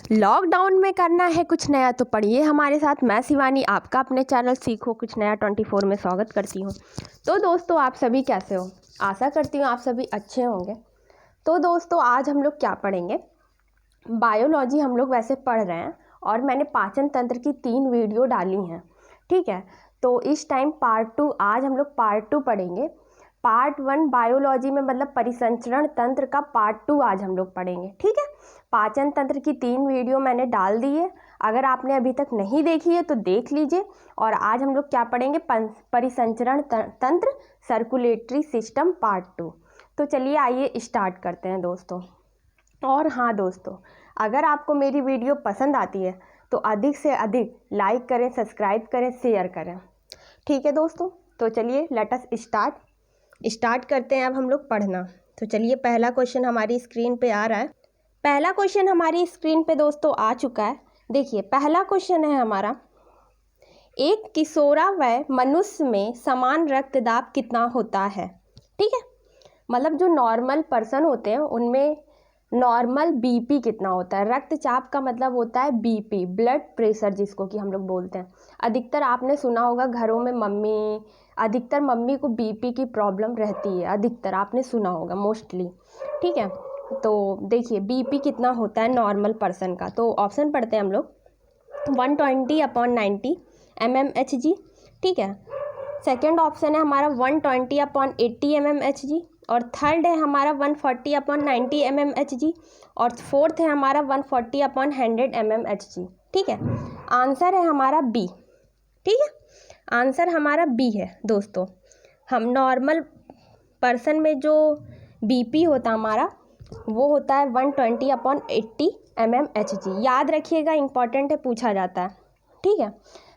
Lockdown में करना है कुछ नया तो पढ़िए हमारे साथ। मैं शिवानी आपका अपने चैनल सीखो कुछ नया 24 में स्वागत करती हूँ। तो दोस्तों आप सभी कैसे हो? आशा करती हूँ आप सभी अच्छे होंगे। तो दोस्तों आज हम लोग क्या पढ़ेंगे? बायोलॉजी हम लोग वैसे पढ़ रहे हैं और मैंने पाचन तंत्र की 3 वीडियो डाली हैं, ठीक है। तो इस टाइम पार्ट 2, आज हम लोग पार्ट 2 पढ़ेंगे। पार्ट 1 बायोलॉजी में मतलब परिसंचरण तंत्र का पार्ट 2 आज हम लोग पढ़ेंगे, ठीक है। पाचन तंत्र की 3 वीडियो मैंने डाल दी है, अगर आपने अभी तक नहीं देखी है तो देख लीजिए। और आज हम लोग क्या पढ़ेंगे? परिसंचरण तंत्र, सर्कुलेटरी सिस्टम पार्ट 2। तो चलिए आइए स्टार्ट करते हैं दोस्तों। और हाँ दोस्तों, अगर आपको मेरी वीडियो पसंद आती है तो अधिक से अधिक लाइक करें, सब्सक्राइब करें, शेयर करें, ठीक है दोस्तों। तो चलिए लेट अस स्टार्ट करते हैं अब हम लोग पढ़ना। तो चलिए पहला क्वेश्चन हमारी स्क्रीन पे आ रहा है। पहला क्वेश्चन हमारी स्क्रीन पे दोस्तों आ चुका है। देखिए पहला क्वेश्चन है हमारा, एक किशोरावय मनुष्य में समान रक्तदाब कितना होता है? ठीक है, मतलब जो नॉर्मल पर्सन होते हैं उनमें नॉर्मल बीपी कितना होता है। रक्तचाप का मतलब होता है बीपी, ब्लड प्रेशर जिसको कि हम लोग बोलते हैं। अधिकतर आपने सुना होगा घरों में अधिकतर मम्मी को बीपी की प्रॉब्लम रहती है, अधिकतर आपने सुना होगा मोस्टली, ठीक है। तो देखिए बीपी कितना होता है नॉर्मल पर्सन का, तो ऑप्शन पढ़ते हैं हम लोग। 120/90 mmHg, ठीक है। सेकेंड ऑप्शन है हमारा 120/80 mmHg, और थर्ड है हमारा 140/90 mmHg, और फोर्थ है हमारा 140/100 mmHg, ठीक है। आंसर है हमारा बी, ठीक है। आंसर हमारा बी है दोस्तों। हम नॉर्मल पर्सन में जो बीपी होता हमारा वो होता है 120/80 mmHg। याद रखिएगा, इंपॉर्टेंट है, पूछा जाता है, ठीक है।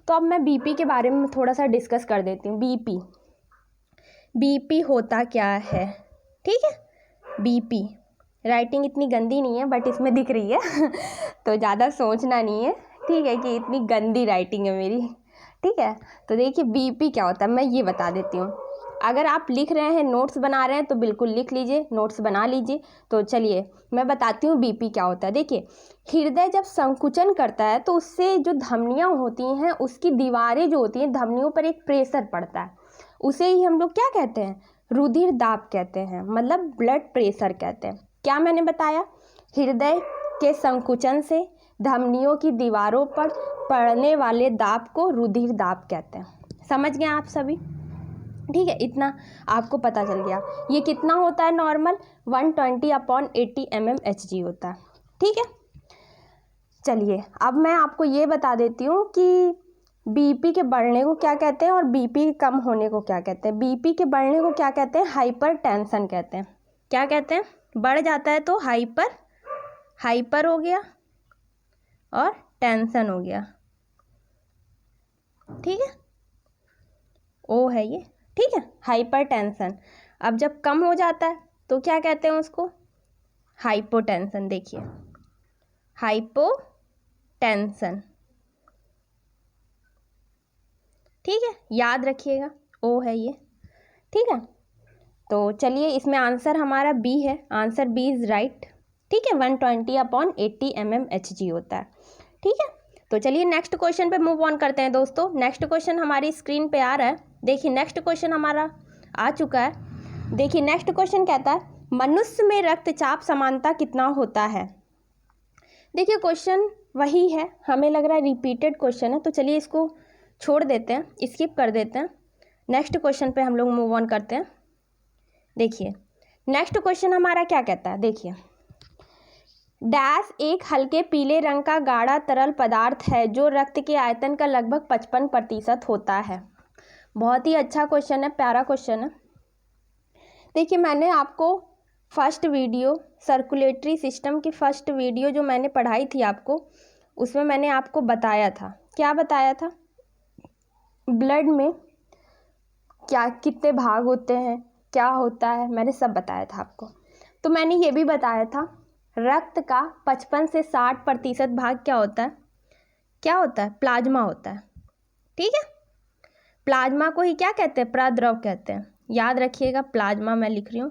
तो अब मैं बीपी के बारे में थोड़ा सा डिस्कस कर देती हूँ। बीपी होता क्या है, ठीक है। बीपी राइटिंग इतनी गंदी नहीं है बट इसमें दिख रही है तो ज़्यादा सोचना नहीं है, ठीक है, कि इतनी गंदी राइटिंग है मेरी, ठीक है। तो देखिए बीपी क्या होता है मैं ये बता देती हूँ। अगर आप लिख रहे हैं, नोट्स बना रहे हैं तो बिल्कुल लिख लीजिए, नोट्स बना लीजिए। तो चलिए मैं बताती हूँ बीपी क्या होता है। देखिए हृदय जब संकुचन करता है तो उससे जो धमनियाँ होती हैं उसकी दीवारें जो होती हैं धमनियों पर एक प्रेशर पड़ता है, उसे ही हम लोग क्या कहते हैं? रुधिर दाब कहते हैं, मतलब ब्लड प्रेशर कहते हैं। क्या मैंने बताया? हृदय के संकुचन से धमनियों की दीवारों पर पड़ने वाले दाब को रुधिर दाब कहते हैं। समझ गए आप सभी? ठीक है, इतना आपको पता चल गया। ये कितना होता है नॉर्मल? 120/80 mmHg होता है, ठीक है। चलिए अब मैं आपको ये बता देती हूँ कि बीपी के बढ़ने को क्या कहते हैं और बीपी के कम होने को क्या कहते हैं। बीपी के बढ़ने को क्या कहते हैं? हाइपरटेंशन कहते हैं। क्या कहते हैं? बढ़ जाता है तो हाइपर हो गया और टेंशन हो गया, ठीक है। ओ है ये, ठीक है, हाइपरटेंशन। अब जब कम हो जाता है तो क्या कहते हैं उसको? हाइपोटेंशन। देखिए हाइपोटेंशन, ठीक है, याद रखिएगा, ओ है ये, ठीक है। तो चलिए इसमें आंसर हमारा बी है, आंसर बी इज राइट, ठीक है। 120/80 mmHg होता है, ठीक है। तो चलिए नेक्स्ट क्वेश्चन पे मूव ऑन करते हैं दोस्तों। नेक्स्ट क्वेश्चन हमारी स्क्रीन पे आ रहा है। देखिए नेक्स्ट क्वेश्चन हमारा आ चुका है। देखिए नेक्स्ट क्वेश्चन कहता है, मनुष्य में रक्तचाप समानता कितना होता है? देखिए क्वेश्चन वही है, हमें लग रहा है रिपीटेड क्वेश्चन है, तो चलिए इसको छोड़ देते हैं, स्किप कर देते हैं। नेक्स्ट क्वेश्चन पे हम लोग मूव ऑन करते हैं। देखिए नेक्स्ट क्वेश्चन हमारा क्या कहता है। देखिए डैश एक हल्के पीले रंग का गाढ़ा तरल पदार्थ है जो रक्त के आयतन का लगभग 55% होता है। बहुत ही अच्छा क्वेश्चन है, प्यारा क्वेश्चन है। देखिए मैंने आपको फर्स्ट वीडियो सर्कुलेटरी सिस्टम की फर्स्ट वीडियो जो मैंने पढ़ाई थी आपको, उसमें मैंने आपको बताया था, क्या बताया था? ब्लड में क्या कितने भाग होते हैं, क्या होता है, मैंने सब बताया था आपको। तो मैंने ये भी बताया था रक्त का 55 से 60% भाग क्या होता है? क्या होता है? प्लाज्मा होता है, ठीक है। प्लाज्मा को ही क्या कहते हैं? प्रद्रव कहते हैं। याद रखिएगा, प्लाज्मा मैं लिख रही हूँ,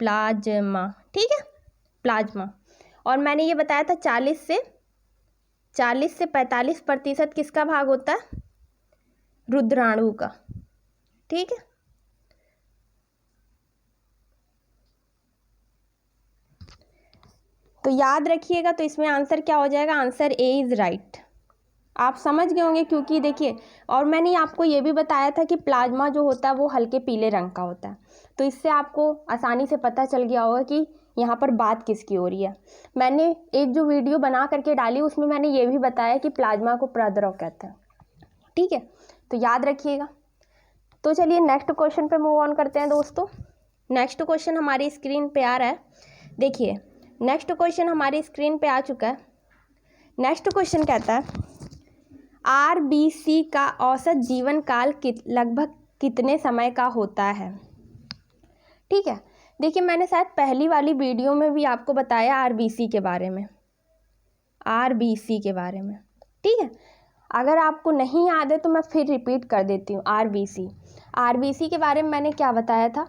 प्लाज्मा, ठीक है, प्लाज्मा। और मैंने ये बताया था 40 से 40 से 45% किसका भाग होता है? रुद्राणु का। ठीक है, तो याद रखिएगा। तो इसमें आंसर क्या हो जाएगा? Answer A is right. आप समझ गए होंगे, क्योंकि देखिए, और मैंने आपको ये भी बताया था कि प्लाज्मा जो होता है वो हल्के पीले रंग का होता है, तो इससे आपको आसानी से पता चल गया होगा कि यहाँ पर बात किसकी हो रही है। मैंने एक जो वीडियो बना करके डाली उसमें मैंने ये भी बताया कि प्लाज्मा को प्रद्रव कहते हैं। ठीक है, तो याद रखिएगा। तो चलिए नेक्स्ट क्वेश्चन पे मूव ऑन करते हैं दोस्तों। नेक्स्ट क्वेश्चन हमारी स्क्रीन पे आ रहा है। देखिए, नेक्स्ट क्वेश्चन हमारी स्क्रीन पे आ चुका है। नेक्स्ट क्वेश्चन कहता है RBC का औसत जीवन काल लगभग कितने समय का होता है? ठीक है, देखिए मैंने शायद पहली वाली वीडियो में भी आपको बताया RBC के बारे में, RBC के बारे में। ठीक है, अगर आपको नहीं याद है तो मैं फिर रिपीट कर देती हूँ। RBC के बारे में मैंने क्या बताया था?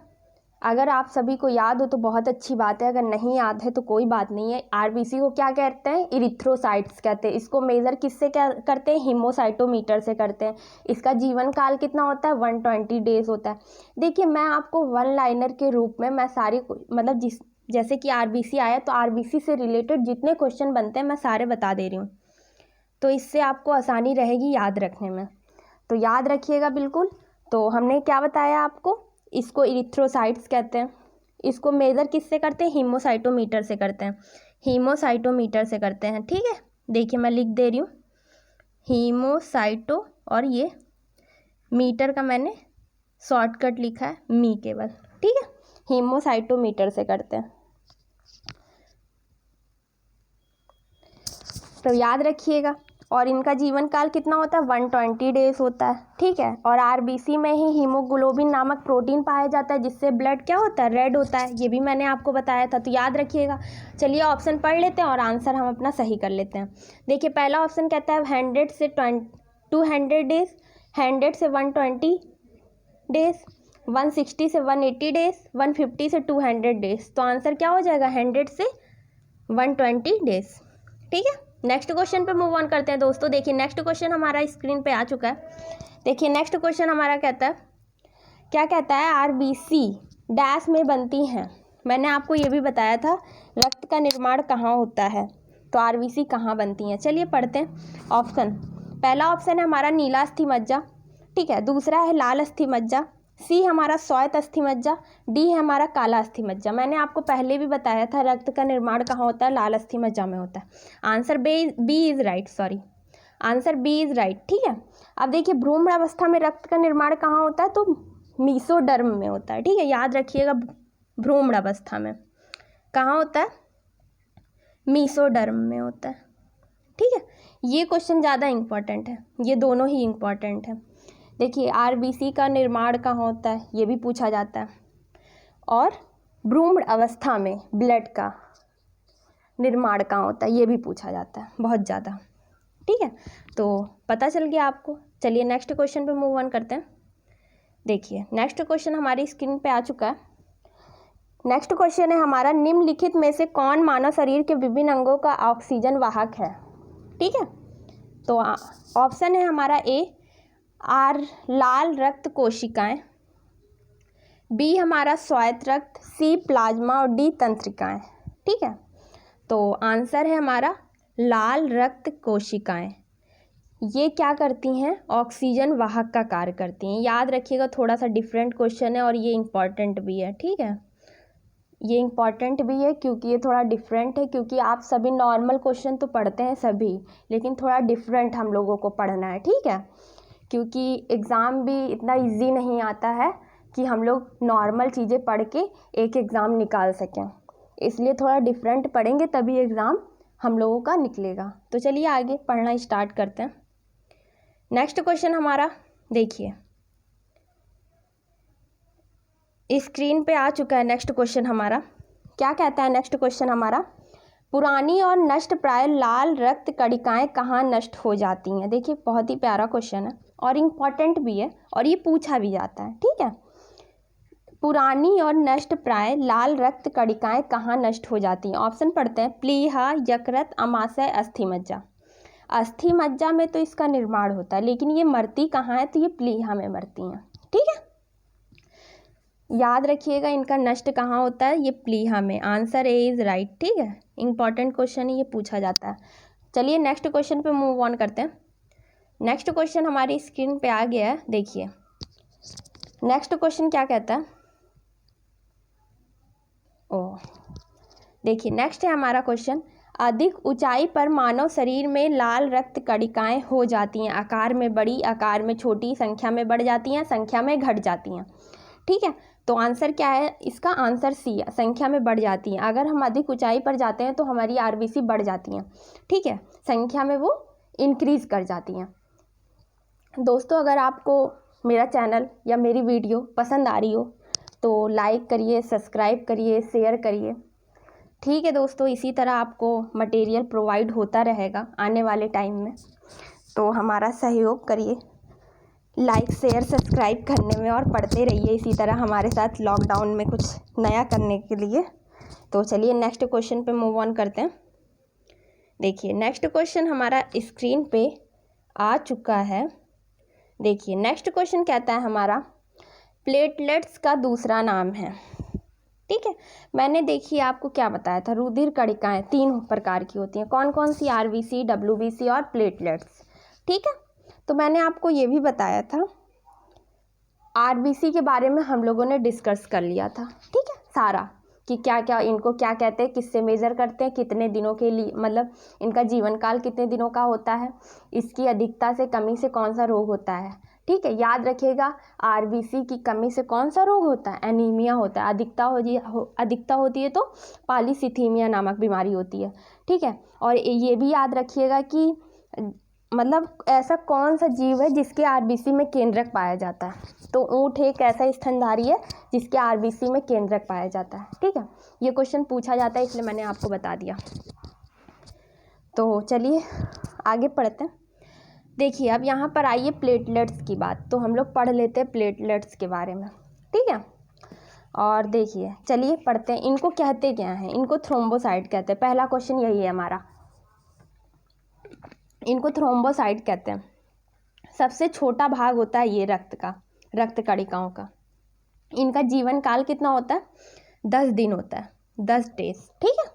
अगर आप सभी को याद हो तो बहुत अच्छी बात है, अगर नहीं याद है तो कोई बात नहीं है। RBC को क्या कहते हैं? इरिथ्रोसाइट्स कहते हैं। इसको मेज़र किससे क्या करते हैं? हीमोसाइटोमीटर से करते हैं। इसका जीवन काल कितना होता है? 120 डेज होता है। देखिए, मैं आपको वन लाइनर के रूप में मैं सारी मतलब जैसे कि RBC आया तो RBC से रिलेटेड जितने क्वेश्चन बनते हैं मैं सारे बता दे रही हूँ, तो इससे आपको आसानी रहेगी याद रखने में। तो याद रखिएगा बिल्कुल। तो हमने क्या बताया आपको? इसको इरिथ्रोसाइट्स कहते हैं। इसको मेज़र किससे करते हैं? हीमोसाइटोमीटर से करते हैं। हीमोसाइटोमीटर से करते हैं। ठीक है, देखिए मैं लिख दे रही हूँ हीमोसाइटो, और ये मीटर का मैंने शॉर्टकट लिखा है मी केवल। ठीक है, हीमोसाइटोमीटर से करते हैं। तो याद रखिएगा। और इनका जीवन काल कितना होता है? 120 डेज होता है। ठीक है, और RBC में ही हीमोग्लोबिन नामक प्रोटीन पाया जाता है जिससे ब्लड क्या होता है? रेड होता है। ये भी मैंने आपको बताया था, तो याद रखिएगा। चलिए ऑप्शन पढ़ लेते हैं और आंसर हम अपना सही कर लेते हैं। देखिए, पहला ऑप्शन कहता है 100 से 200 डेज, 100 से 120 डेज, 160 से 180 डेज, 150 से 200 डेज। तो आंसर क्या हो जाएगा? 100 से 120 डेज। ठीक है, नेक्स्ट क्वेश्चन पे मूव ऑन करते हैं दोस्तों। देखिए, नेक्स्ट क्वेश्चन हमारा स्क्रीन पे आ चुका है। देखिए, नेक्स्ट क्वेश्चन हमारा कहता है, क्या कहता है? RBC डैश में बनती हैं। मैंने आपको ये भी बताया था रक्त का निर्माण कहाँ होता है, तो RBC कहाँ बनती हैं। चलिए पढ़ते हैं ऑप्शन। पहला ऑप्शन है हमारा नीला अस्थि मज्जा। ठीक है, दूसरा है लाल अस्थि मज्जा, सी हमारा श्वेत अस्थि मज्जा, डी है हमारा काला अस्थि मज्जा। मैंने आपको पहले भी बताया था रक्त का निर्माण कहाँ होता है? लाल अस्थि मज्जा में होता है। Answer B is right, sorry, answer B is right. ठीक है, अब देखिए भ्रूण अवस्था में रक्त का निर्माण कहाँ होता है? तो मीसोडर्म में होता है। ठीक है, याद रखिएगा, भ्रूण अवस्था में कहाँ होता है? मीसोडर्म में होता है। ठीक है, ये क्वेश्चन ज़्यादा इम्पॉर्टेंट है, ये दोनों ही इम्पॉर्टेंट है। देखिए, RBC का निर्माण कहाँ होता है ये भी पूछा जाता है, और भ्रूण अवस्था में ब्लड का निर्माण कहाँ होता है ये भी पूछा जाता है बहुत ज़्यादा। ठीक है, तो पता चल गया आपको। चलिए नेक्स्ट क्वेश्चन पे मूव ऑन करते हैं। देखिए, नेक्स्ट क्वेश्चन हमारी स्क्रीन पे आ चुका है। नेक्स्ट क्वेश्चन है हमारा, निम्नलिखित में से कौन मानव शरीर के विभिन्न अंगों का ऑक्सीजन वाहक है? ठीक है, तो ऑप्शन है हमारा ए लाल रक्त कोशिकाएं, बी हमारा श्वेत रक्त, सी प्लाज्मा और डी तंत्रिकाएं। ठीक है, तो आंसर है हमारा लाल रक्त कोशिकाएं। ये क्या करती हैं? ऑक्सीजन वाहक का कार्य करती हैं। याद रखिएगा, थोड़ा सा डिफरेंट क्वेश्चन है और ये इम्पॉर्टेंट भी है। ठीक है, ये इम्पॉर्टेंट भी है क्योंकि ये थोड़ा डिफरेंट है, क्योंकि आप सभी नॉर्मल क्वेश्चन तो पढ़ते हैं सभी, लेकिन थोड़ा डिफरेंट हम लोगों को पढ़ना है। ठीक है, क्योंकि एग्ज़ाम भी इतना इजी नहीं आता है कि हम लोग नॉर्मल चीज़ें पढ़ के एक एग्ज़ाम निकाल सकें, इसलिए थोड़ा डिफरेंट पढ़ेंगे तभी एग्ज़ाम हम लोगों का निकलेगा। तो चलिए आगे पढ़ना स्टार्ट करते हैं। नेक्स्ट क्वेश्चन हमारा देखिए, स्क्रीन पे आ चुका है। नेक्स्ट क्वेश्चन हमारा क्या कहता है? नेक्स्ट क्वेश्चन हमारा, पुरानी और नष्ट प्राय लाल रक्त कणिकाएं कहाँ नष्ट हो जाती हैं? देखिए, बहुत ही प्यारा क्वेश्चन है और इम्पॉर्टेंट भी है और ये पूछा भी जाता है। ठीक है, पुरानी और नष्ट प्राय लाल रक्त कणिकाएं कहाँ नष्ट हो जाती हैं? ऑप्शन पढ़ते हैं, प्लीहा, यकृत, अमाशय, अस्थि मज्जा। अस्थि मज्जा में तो इसका निर्माण होता है, लेकिन ये मरती कहाँ है, तो ये प्लीहा में मरती हैं। ठीक है, याद रखिएगा इनका नष्ट कहाँ होता है, ये प्लीहा में। Answer A is right. ठीक है, इंपॉर्टेंट क्वेश्चन है, ये पूछा जाता है। चलिए नेक्स्ट क्वेश्चन पे मूव ऑन करते हैं। नेक्स्ट क्वेश्चन हमारी स्क्रीन पे आ गया है, देखिए नेक्स्ट क्वेश्चन क्या कहता है। देखिए नेक्स्ट है हमारा क्वेश्चन, अधिक ऊंचाई पर मानव शरीर में लाल रक्त कणिकाएं हो जाती हैं, आकार में बड़ी, आकार में छोटी, संख्या में बढ़ जाती हैं, संख्या में घट जाती हैं। ठीक है, तो आंसर क्या है इसका, आंसर सी है, संख्या में बढ़ जाती हैं। अगर हम अधिक ऊंचाई पर जाते हैं तो हमारी आरबीसी बढ़ जाती हैं। ठीक है, संख्या में वो इंक्रीज कर जाती हैं। दोस्तों अगर आपको मेरा चैनल या मेरी वीडियो पसंद आ रही हो तो लाइक करिए, सब्सक्राइब करिए, शेयर करिए। ठीक है दोस्तों, इसी तरह आपको मटेरियल प्रोवाइड होता रहेगा आने वाले टाइम में, तो हमारा सहयोग करिए लाइक शेयर सब्सक्राइब करने में, और पढ़ते रहिए इसी तरह हमारे साथ लॉकडाउन में कुछ नया करने के लिए। तो चलिए नेक्स्ट क्वेश्चन पे मूव ऑन करते हैं। देखिए नेक्स्ट क्वेश्चन हमारा स्क्रीन पे आ चुका है। देखिए नेक्स्ट क्वेश्चन कहता है हमारा, प्लेटलेट्स का दूसरा नाम है। ठीक है, मैंने देखिए आपको क्या बताया था, रुधिर कणिकाएं 3 प्रकार की होती हैं। कौन कौन सी, आरबीसी, डब्ल्यूबीसी और प्लेटलेट्स। ठीक है, तो मैंने आपको ये भी बताया था, आरबीसी के बारे में हम लोगों ने डिस्कस कर लिया था। ठीक है, सारा कि क्या क्या इनको क्या कहते हैं, किससे मेज़र करते हैं, कितने दिनों के लिए, मतलब इनका जीवन काल कितने दिनों का होता है, इसकी अधिकता से कमी से कौन सा रोग होता है। ठीक है, याद रखिएगा आरबीसी की कमी से कौन सा रोग होता है, एनीमिया होता है। अधिकता होती है तो पॉलीसिथीमिया नामक बीमारी होती है। ठीक है, और ये भी याद रखिएगा कि मतलब ऐसा कौन सा जीव है जिसके आरबीसी में केंद्रक पाया जाता है, तो ऊँट एक ऐसा स्तनधारी है जिसके आरबीसी में केंद्रक पाया जाता है। ठीक है, ये क्वेश्चन पूछा जाता है इसलिए मैंने आपको बता दिया। तो चलिए आगे पढ़ते हैं। देखिए अब यहाँ पर आइए प्लेटलेट्स की बात, तो हम लोग पढ़ लेते हैं प्लेटलेट्स के बारे में। ठीक है, और देखिए चलिए पढ़ते हैं, इनको कहते क्या हैं, इनको थ्रोम्बोसाइट कहते हैं। पहला क्वेश्चन यही है हमारा, इनको थ्रोम्बोसाइट कहते हैं। सबसे छोटा भाग होता है ये रक्त का, रक्त कणिकाओं का। इनका जीवन काल कितना होता है, 10 दिन होता है, 10 डेज। ठीक है,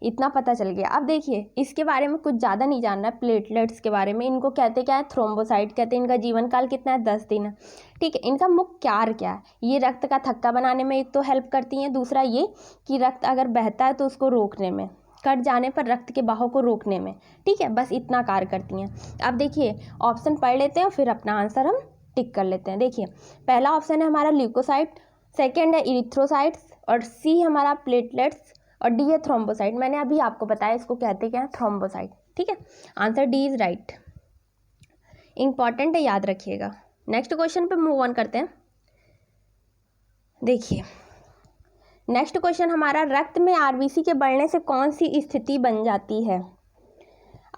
इतना पता चल गया। अब देखिए इसके बारे में कुछ ज़्यादा नहीं जानना है, प्लेटलेट्स के बारे में। इनको कहते क्या है, थ्रोम्बोसाइट कहते हैं। इनका जीवन काल कितना है, 10 दिन है। ठीक है, इनका मुख्य कार्य क्या है, ये रक्त का थक्का बनाने में एक तो हेल्प करती हैं, दूसरा ये कि रक्त अगर बहता है तो उसको रोकने में, कट जाने पर रक्त के बहाव को रोकने में। ठीक है, बस इतना कार्य करती हैं। अब देखिए ऑप्शन पढ़ लेते हैं और फिर अपना आंसर हम टिक कर लेते हैं। देखिए पहला ऑप्शन है हमारा ल्यूकोसाइट, सेकेंड है इरिथ्रोसाइट्स, और सी हमारा प्लेटलेट्स, और डी है थ्रोम्बोसाइट। मैंने अभी आपको बताया इसको कहते क्या है, थ्रोम्बोसाइट। ठीक है, answer D is right, important है, याद रखिएगा। नेक्स्ट क्वेश्चन पे मूव ऑन करते हैं। देखिए नेक्स्ट क्वेश्चन हमारा, रक्त में आरबीसी के बढ़ने से कौन सी स्थिति बन जाती है।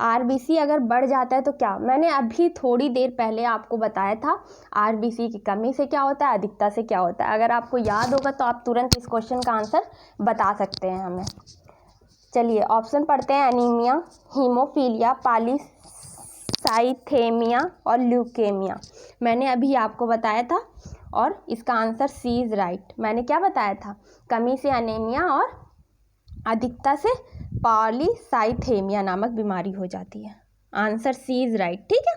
आरबीसी अगर बढ़ जाता है तो क्या, मैंने अभी थोड़ी देर पहले आपको बताया था आरबीसी की कमी से क्या होता है, अधिकता से क्या होता है। अगर आपको याद होगा तो आप तुरंत इस क्वेश्चन का आंसर बता सकते हैं हमें। चलिए ऑप्शन पढ़ते हैं, एनीमिया, हीमोफीलिया, पॉलीसाइथेमिया और ल्यूकेमिया। मैंने अभी आपको बताया था और इसका आंसर सी इज़ राइट। मैंने क्या बताया था, कमी से एनीमिया और अधिकता से पॉलीसाइथेमिया नामक बीमारी हो जाती है। Answer C is right. ठीक है,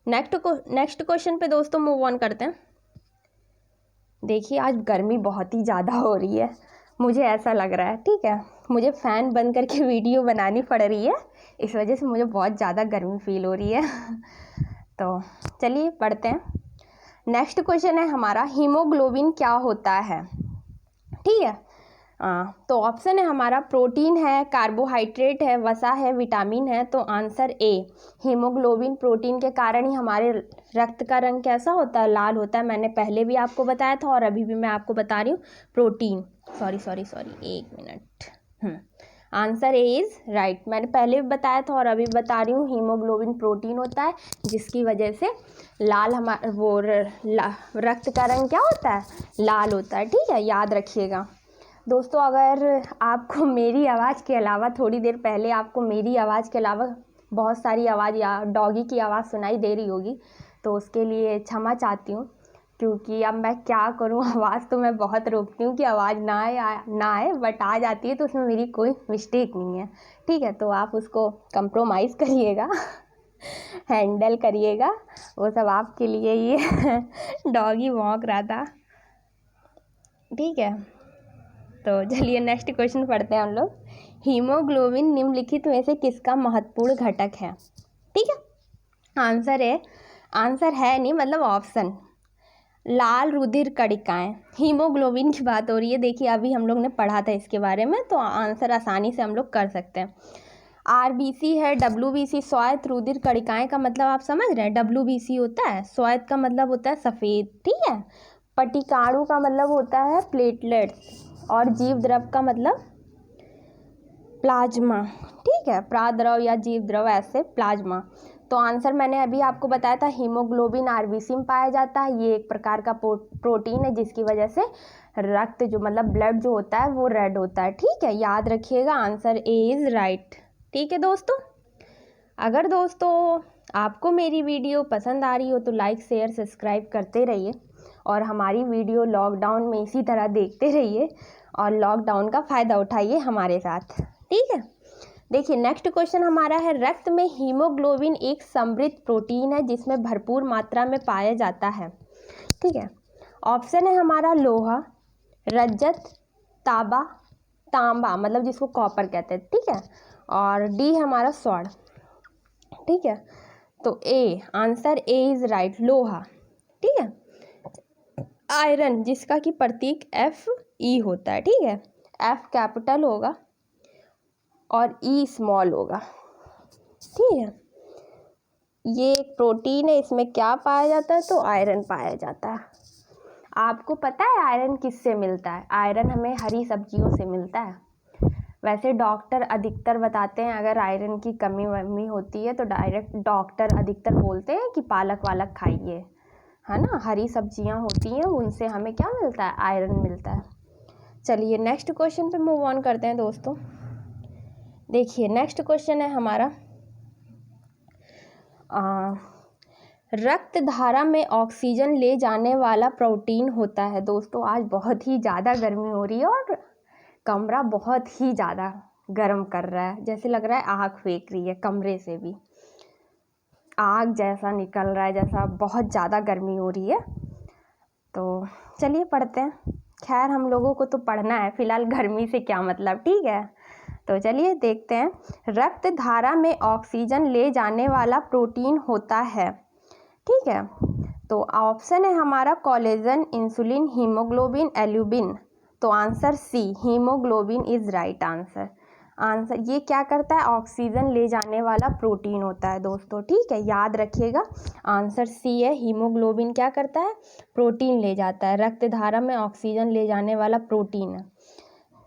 नेक्स्ट क्वेश्चन पे दोस्तों मूव ऑन करते हैं। देखिए आज गर्मी बहुत ही ज़्यादा हो रही है, मुझे ऐसा लग रहा है। ठीक है, मुझे फ़ैन बंद करके वीडियो बनानी पड़ रही है, इस वजह से मुझे बहुत ज़्यादा गर्मी फील हो रही है। तो चलिए पढ़ते हैं। नेक्स्ट क्वेश्चन है हमारा, हीमोग्लोबिन क्या होता है। ठीक है, तो ऑप्शन है हमारा, प्रोटीन है, कार्बोहाइड्रेट है, वसा है, विटामिन है। तो आंसर ए, हीमोग्लोबिन प्रोटीन के कारण ही हमारे रक्त का रंग कैसा होता है, लाल होता है। मैंने पहले भी आपको बताया था और अभी भी मैं आपको बता रही हूँ, protein, sorry 1 minute, answer A is right. मैंने पहले भी बताया था और अभी बता रही हूँ, हीमोग्लोबिन प्रोटीन होता है जिसकी वजह से लाल रक्त का रंग क्या होता है, लाल होता है। ठीक है, याद रखिएगा। दोस्तों अगर आपको मेरी आवाज़ के अलावा थोड़ी देर पहले आपको मेरी आवाज़ के अलावा बहुत सारी आवाज़ या डॉगी की आवाज़ सुनाई दे रही होगी तो उसके लिए क्षमा चाहती हूँ, क्योंकि अब मैं क्या करूँ, आवाज़ तो मैं बहुत रोकती हूँ कि आवाज़ ना आए बट आ जाती है, तो उसमें मेरी कोई मिस्टेक नहीं है। ठीक है, तो आप उसको कंप्रोमाइज़ करिएगा हैंडल करिएगा, वो सब आपके लिए ये डॉगी भौंक रहा था। ठीक है, तो चलिए नेक्स्ट क्वेश्चन पढ़ते हैं हम लोग। हीमोग्लोबिन निम्नलिखित में से किसका महत्वपूर्ण घटक है? ठीक है, आंसर है नहीं, मतलब ऑप्शन लाल रुधिर कणिकाएं। हीमोग्लोबिन की बात हो रही है, देखिए अभी हम लोग ने पढ़ा था इसके बारे में, तो आंसर आसानी से हम लोग कर सकते हैं। आरबीसी है, डब्ल्यूबीसी स्वायत्त रुधिर कणिकाएं का मतलब आप समझ रहे हैं, डब्ल्यूबीसी होता है, स्वायत्त का मतलब होता है सफ़ेद। ठीक है, पटिकाणु का मतलब होता है प्लेटलेट्स, और जीव द्रव का मतलब प्लाज्मा। ठीक है, प्राद्रव या जीव द्रव ऐसे प्लाज्मा। तो आंसर मैंने अभी आपको बताया था, हीमोग्लोबिन आरबीसी में पाया जाता है। ये एक प्रकार का प्रोटीन है जिसकी वजह से रक्त जो मतलब ब्लड जो होता है वो रेड होता है। ठीक है, याद रखिएगा, आंसर ए इज़ राइट। ठीक है दोस्तों, अगर दोस्तों आपको मेरी वीडियो पसंद आ रही हो तो लाइक शेयर सब्सक्राइब करते रहिए, और हमारी वीडियो लॉकडाउन में इसी तरह देखते रहिए और लॉकडाउन का फ़ायदा उठाइए हमारे साथ। ठीक है, देखिए नेक्स्ट क्वेश्चन हमारा है, रक्त में हीमोग्लोबिन एक समृद्ध प्रोटीन है जिसमें भरपूर मात्रा में पाया जाता है। ठीक है, ऑप्शन है हमारा लोहा, रजत, तांबा मतलब जिसको कॉपर कहते हैं। ठीक है, और डी है हमारा स्वर्ण। ठीक है, तो ए, आंसर ए इज़ राइट, लोहा। ठीक है, आयरन जिसका कि प्रतीक Fe होता है। ठीक है, F कैपिटल होगा और E स्मॉल होगा। ठीक है, ये एक प्रोटीन है, इसमें क्या पाया जाता है, तो आयरन पाया जाता है। आपको पता है आयरन किससे मिलता है? आयरन हमें हरी सब्जियों से मिलता है। वैसे डॉक्टर अधिकतर बताते हैं अगर आयरन की कमी वमी होती है तो डायरेक्ट डॉक्टर अधिकतर बोलते हैं कि पालक वालक खाइए, है ना, हरी सब्जियां होती हैं उनसे हमें क्या मिलता है, आयरन मिलता है। चलिए नेक्स्ट क्वेश्चन पे मूव ऑन करते हैं दोस्तों। देखिए नेक्स्ट क्वेश्चन है हमारा, रक्त धारा में ऑक्सीजन ले जाने वाला प्रोटीन होता है। दोस्तों आज बहुत ही ज़्यादा गर्मी हो रही है और कमरा बहुत ही ज़्यादा गर्म कर रहा है, जैसे लग रहा है आग फेंक रही है, कमरे से भी आग जैसा निकल रहा है, जैसा बहुत ज़्यादा गर्मी हो रही है। तो चलिए पढ़ते हैं, खैर हम लोगों को तो पढ़ना है, फिलहाल गर्मी से क्या मतलब। ठीक है, तो चलिए देखते हैं, रक्त धारा में ऑक्सीजन ले जाने वाला प्रोटीन होता है। ठीक है, तो ऑप्शन है हमारा कोलेजन, इंसुलिन, हीमोग्लोबिन, एल्यूबिन। तो answer C, haemoglobin is right answer. ये क्या करता है, ऑक्सीजन ले जाने वाला प्रोटीन होता है दोस्तों। ठीक है, याद रखिएगा, आंसर सी है, हीमोग्लोबिन क्या करता है, प्रोटीन ले जाता है, रक्त धारा में ऑक्सीजन ले जाने वाला प्रोटीन है।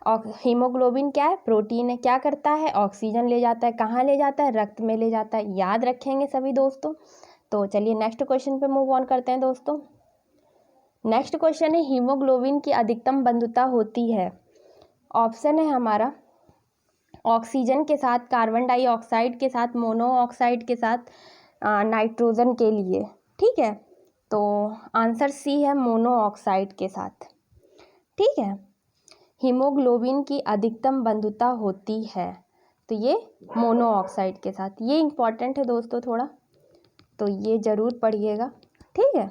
और हीमोग्लोबिन क्या है, प्रोटीन है, क्या करता है, ऑक्सीजन ले जाता है, कहाँ ले जाता है, रक्त में ले जाता है। याद रखेंगे सभी दोस्तों। तो चलिए नेक्स्ट क्वेश्चन पे मूव ऑन करते हैं दोस्तों। नेक्स्ट क्वेश्चन है, हीमोग्लोबिन की अधिकतम बंधुता होती है। ऑप्शन है हमारा ऑक्सीजन के साथ, कार्बन डाइऑक्साइड के साथ, मोनोऑक्साइड के साथ, नाइट्रोजन के लिए। ठीक है, तो आंसर सी है, मोनोऑक्साइड के साथ। ठीक है, हीमोग्लोबिन की अधिकतम बंधुता होती है, तो ये मोनोऑक्साइड के साथ। ये इम्पॉर्टेंट है दोस्तों थोड़ा, तो ये ज़रूर पढ़िएगा। ठीक है,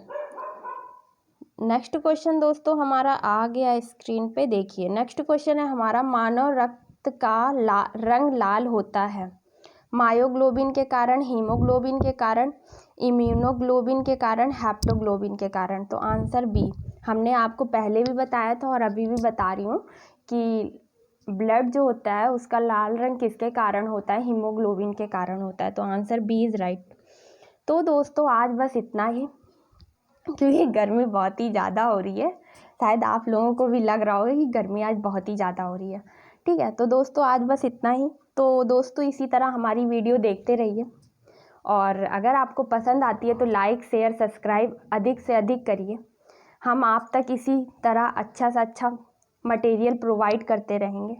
नेक्स्ट क्वेश्चन दोस्तों हमारा आ गया स्क्रीन पे, देखिए नेक्स्ट क्वेश्चन है हमारा, मानव रक्त का रंग लाल होता है मायोग्लोबिन के कारण, हीमोग्लोबिन के कारण, इम्यूनोग्लोबिन के कारण, हेप्टोग्लोबिन के कारण। तो आंसर बी, हमने आपको पहले भी बताया था और अभी भी बता रही हूँ कि ब्लड जो होता है उसका लाल रंग किसके कारण होता है, हीमोग्लोबिन के कारण होता है। तो आंसर बी इज़ राइट। तो दोस्तों आज बस इतना ही, क्योंकि गर्मी बहुत ही ज़्यादा हो रही है, शायद आप लोगों को भी लग रहा होगा कि गर्मी आज बहुत ही ज़्यादा हो रही है। ठीक है, तो दोस्तों आज बस इतना ही। तो दोस्तों इसी तरह हमारी वीडियो देखते रहिए, और अगर आपको पसंद आती है तो लाइक शेयर सब्सक्राइब अधिक से अधिक करिए। हम आप तक इसी तरह अच्छा से अच्छा मटेरियल प्रोवाइड करते रहेंगे।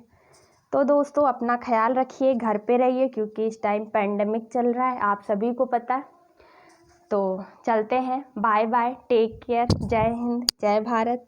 तो दोस्तों अपना ख्याल रखिए, घर पे रहिए, क्योंकि इस टाइम पैंडेमिक चल रहा है, आप सभी को पता है। तो चलते हैं, बाय बाय, टेक केयर, जय हिंद, जय भारत।